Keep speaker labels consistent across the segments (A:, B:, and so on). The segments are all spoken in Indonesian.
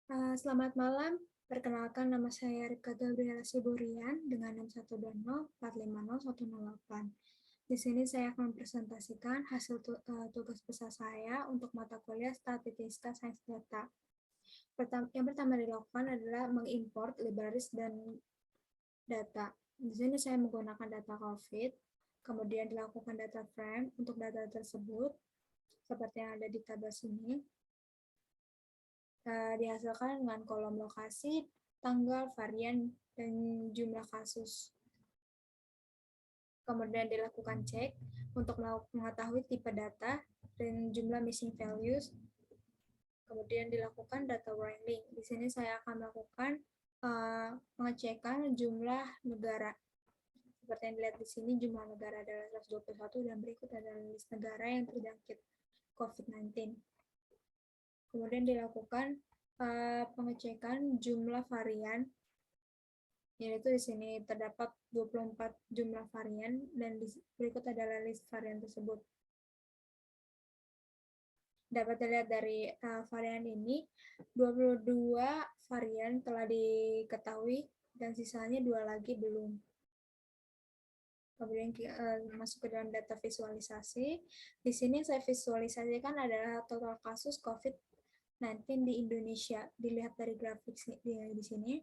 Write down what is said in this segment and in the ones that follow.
A: Selamat malam, perkenalkan nama saya Rika Gabriela Siburian dengan 6120450108. Di sini saya akan mempresentasikan hasil tugas besar saya untuk mata kuliah Statistika Sains Data. Yang pertama dilakukan adalah mengimport libraries dan data. Di sini saya menggunakan data COVID, kemudian dilakukan data frame untuk data tersebut, seperti yang ada di tabel sini. Dihasilkan dengan kolom lokasi, tanggal, varian, dan jumlah kasus. Kemudian dilakukan cek untuk mengetahui tipe data dan jumlah missing values. Kemudian dilakukan data wrangling. Di sini saya akan melakukan pengecekan jumlah negara. Seperti yang dilihat di sini, jumlah negara adalah 121 dan berikut adalah list negara yang terjangkit COVID-19. Kemudian dilakukan pengecekan jumlah varian, yaitu di sini terdapat 24 jumlah varian dan berikut adalah list varian tersebut. Dapat dilihat dari varian ini, 22 varian telah diketahui dan sisanya 2 lagi belum. Kemudian masuk ke dalam data visualisasi. Di sini saya visualisasikan adalah total kasus COVID-19 di Indonesia. Dilihat dari grafik di sini.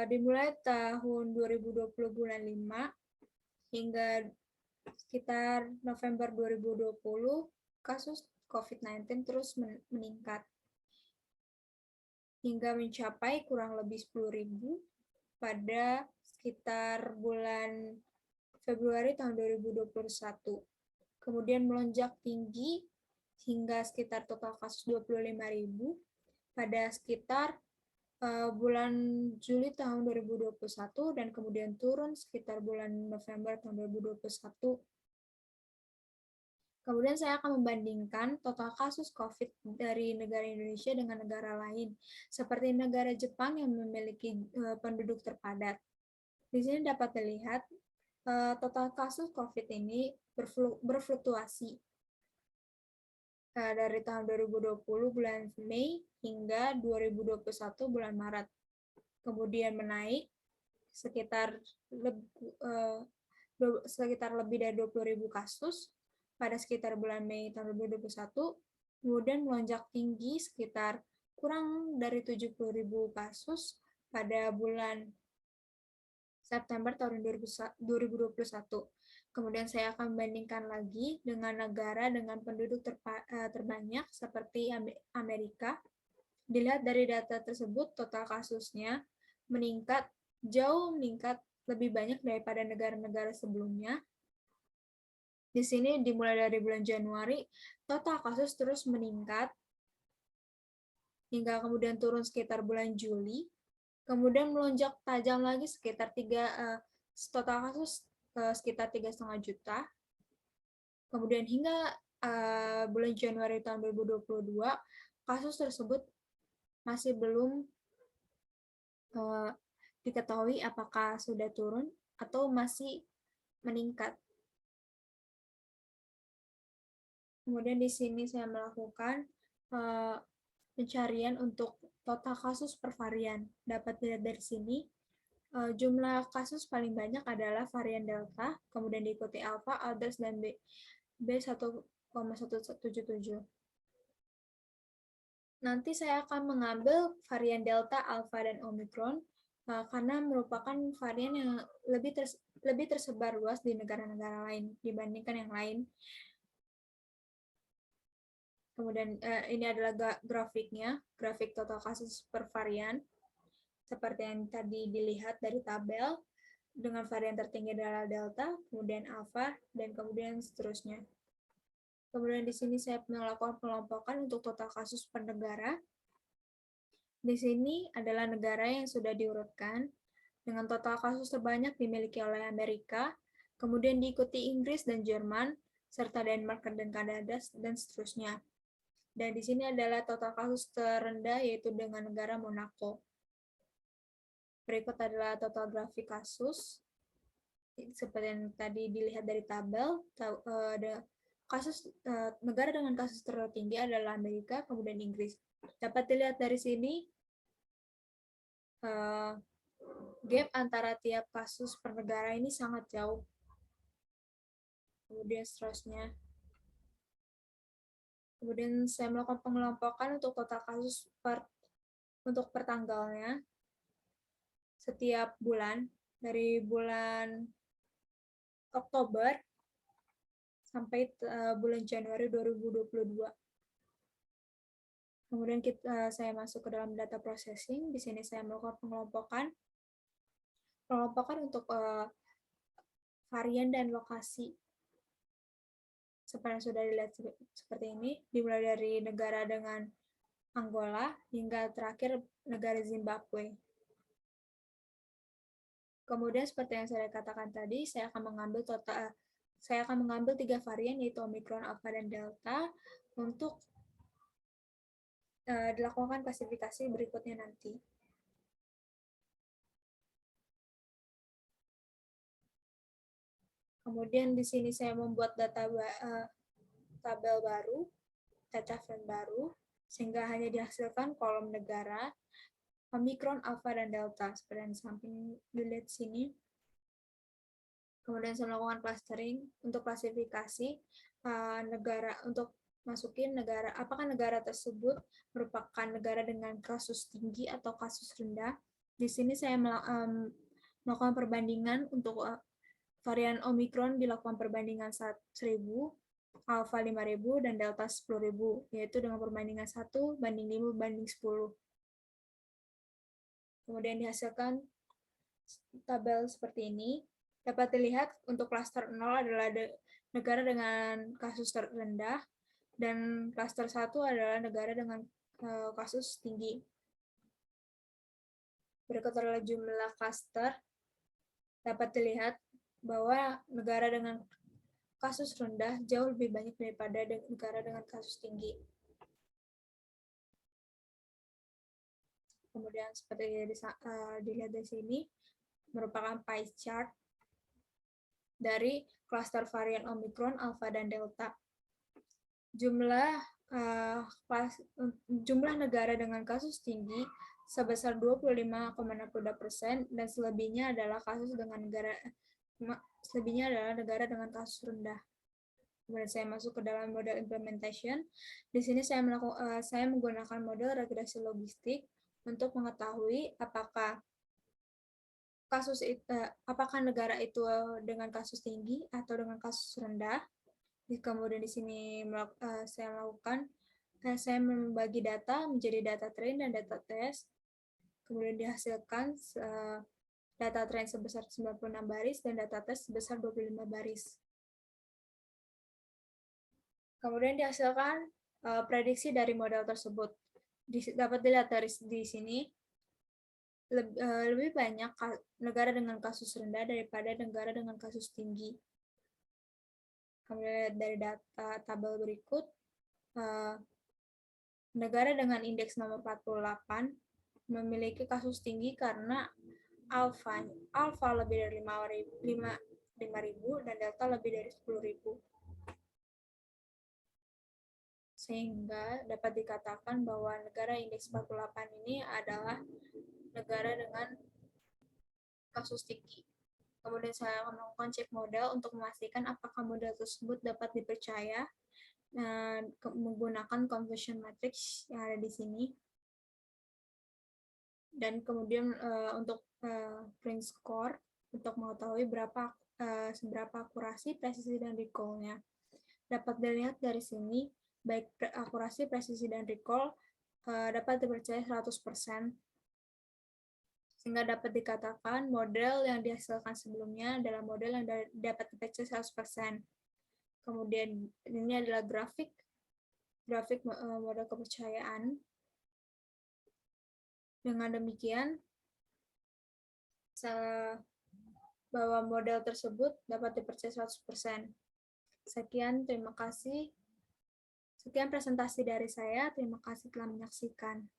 A: Dimulai tahun 2020 bulan 5 hingga sekitar November 2020, kasus COVID-19 terus meningkat hingga mencapai kurang lebih 10.000 pada sekitar bulan Februari tahun 2021. Kemudian melonjak tinggi hingga sekitar total kasus 25.000 pada sekitar bulan Juli tahun 2021 dan kemudian turun sekitar bulan November tahun 2021. Kemudian saya akan membandingkan total kasus COVID dari negara Indonesia dengan negara lain, seperti negara Jepang yang memiliki penduduk terpadat. Di sini dapat dilihat total kasus COVID ini berfluktuasi dari tahun 2020 bulan Mei hingga 2021 bulan Maret. Kemudian menaik sekitar lebih dari 20.000 kasus pada sekitar bulan Mei tahun 2021, kemudian melonjak tinggi sekitar kurang dari 70.000 kasus pada bulan September tahun 2021. Kemudian saya akan membandingkan lagi dengan negara dengan penduduk terbanyak seperti Amerika. Dilihat dari data tersebut, total kasusnya jauh meningkat lebih banyak daripada negara-negara sebelumnya. Di sini dimulai dari bulan Januari, total kasus terus meningkat hingga kemudian turun sekitar bulan Juli, kemudian melonjak tajam lagi sekitar total kasus sekitar 3,5 juta. Kemudian hingga bulan Januari tahun 2022, kasus tersebut masih belum diketahui apakah sudah turun atau masih meningkat. Kemudian di sini saya melakukan pencarian untuk total kasus per varian. Dapat dilihat dari sini, jumlah kasus paling banyak adalah varian Delta, kemudian diikuti Alpha, Others, dan B1,177. Nanti saya akan mengambil varian Delta, Alpha, dan Omicron karena merupakan varian yang lebih tersebar luas di negara-negara lain dibandingkan yang lain. Kemudian ini adalah grafiknya, grafik total kasus per varian. Seperti yang tadi dilihat dari tabel, dengan varian tertinggi adalah Delta, kemudian Alpha, dan kemudian seterusnya. Kemudian di sini saya melakukan pengelompokan untuk total kasus per negara. Di sini adalah negara yang sudah diurutkan dengan total kasus terbanyak dimiliki oleh Amerika, kemudian diikuti Inggris dan Jerman, serta Denmark dan Kanada, dan seterusnya. Dan di sini adalah total kasus terendah, yaitu dengan negara Monaco. Berikut adalah total grafik kasus. Seperti yang tadi dilihat dari tabel, ada negara dengan kasus tertinggi adalah Amerika, kemudian Inggris. Dapat dilihat dari sini gap antara tiap kasus per negara ini sangat jauh. Kemudian seterusnya. Kemudian saya melakukan pengelompokan untuk total kasus untuk per tanggalnya setiap bulan, dari bulan Oktober sampai bulan Januari 2022. Kemudian saya masuk ke dalam data processing. Di sini saya melakukan pengelompokan untuk varian dan lokasi. Seperti yang sudah dilihat seperti ini, dimulai dari negara dengan Angola hingga terakhir negara Zimbabwe. Kemudian seperti yang saya katakan tadi, saya akan mengambil 3 varian, yaitu Omicron, Alpha, dan Delta, untuk dilakukan klasifikasi berikutnya nanti. Kemudian di sini saya membuat tabel baru, data frame baru, sehingga hanya dihasilkan kolom negara, Omicron, Alpha, dan Delta, seperti yang di samping dilihat sini. Kemudian saya melakukan clustering untuk klasifikasi negara, untuk masukin negara, apakah negara tersebut merupakan negara dengan kasus tinggi atau kasus rendah. Di sini saya melakukan perbandingan untuk varian Omicron, dilakukan perbandingan 1.000, Alpha 5.000, dan Delta 10.000, yaitu dengan perbandingan 1:5:10. Kemudian dihasilkan tabel seperti ini. Dapat dilihat untuk klaster 0 adalah negara dengan kasus terendah, dan klaster 1 adalah negara dengan kasus tinggi. Berikut adalah jumlah klaster. Dapat dilihat bahwa negara dengan kasus rendah jauh lebih banyak daripada negara dengan kasus tinggi. Kemudian seperti dilihat di sini, merupakan pie chart dari klaster varian Omicron, Alpha, dan Delta. Jumlah negara dengan kasus tinggi sebesar 25,62%, dan selebihnya adalah negara dengan kasus rendah. Kemudian saya masuk ke dalam model implementation. Di sini saya menggunakan model regresi logistik untuk mengetahui apakah negara itu dengan kasus tinggi atau dengan kasus rendah. Kemudian di sini saya membagi data menjadi data train dan data test. Kemudian dihasilkan data train sebesar 96 baris dan data test sebesar 25 baris. Kemudian dihasilkan prediksi dari model tersebut. Dapat dilihat di sini, lebih banyak negara dengan kasus rendah daripada negara dengan kasus tinggi. Kemudian dari data tabel berikut, negara dengan indeks nomor 48 memiliki kasus tinggi karena alfa lebih dari 5.000 dan delta lebih dari 10.000. Sehingga dapat dikatakan bahwa negara indeks 48 ini adalah negara dengan kasus tinggi. Kemudian saya akan melakukan cek model untuk memastikan apakah model tersebut dapat dipercaya menggunakan conversion matrix yang ada di sini. Dan kemudian untuk print score untuk mengetahui seberapa akurasi, presisi, dan recall-nya. Dapat dilihat dari sini, baik akurasi, presisi, dan recall dapat dipercaya 100%. Sehingga dapat dikatakan model yang dihasilkan sebelumnya adalah model yang dapat dipercaya 100%. Kemudian ini adalah grafik model kepercayaan. Dengan demikian, bahwa model tersebut dapat dipercaya 100%. Sekian, terima kasih. Sekian presentasi dari saya. Terima kasih telah menyaksikan.